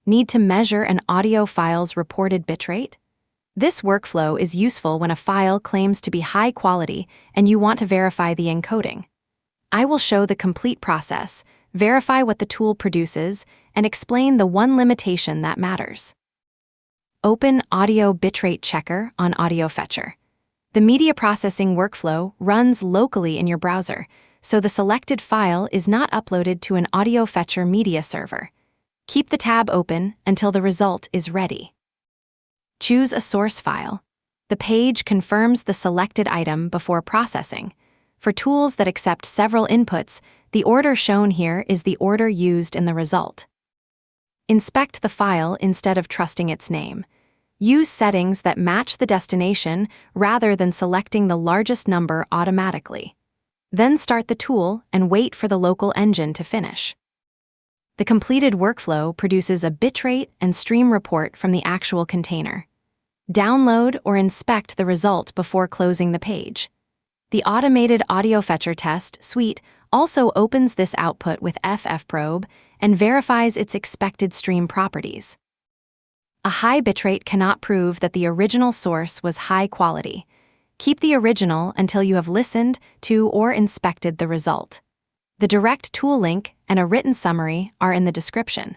Need to measure an audio file's reported bitrate? This workflow is useful when a file claims to be high quality and you want to verify the encoding. I will show the complete process, verify what the tool produces, and explain the one limitation that matters. Open Audio Bitrate Checker on AudioFetcher. The media processing workflow runs locally in your browser, so the selected file is not uploaded to an AudioFetcher media server. Keep the tab open until the result is ready. Choose a source file. The page confirms the selected item before processing. For tools that accept several inputs, the order shown here is the order used in the result. Inspect the file instead of trusting its name. Use settings that match the destination rather than selecting the largest number automatically. Then start the tool and wait for the local engine to finish. The completed workflow produces a bitrate and stream report from the actual container. Download or inspect the result before closing the page. The automated AudioFetcher test suite also opens this output with FFprobe and verifies its expected stream properties. A high bitrate cannot prove that the original source was high quality. Keep the original until you have listened to or inspected the result. The direct tool link and a written summary are in the description.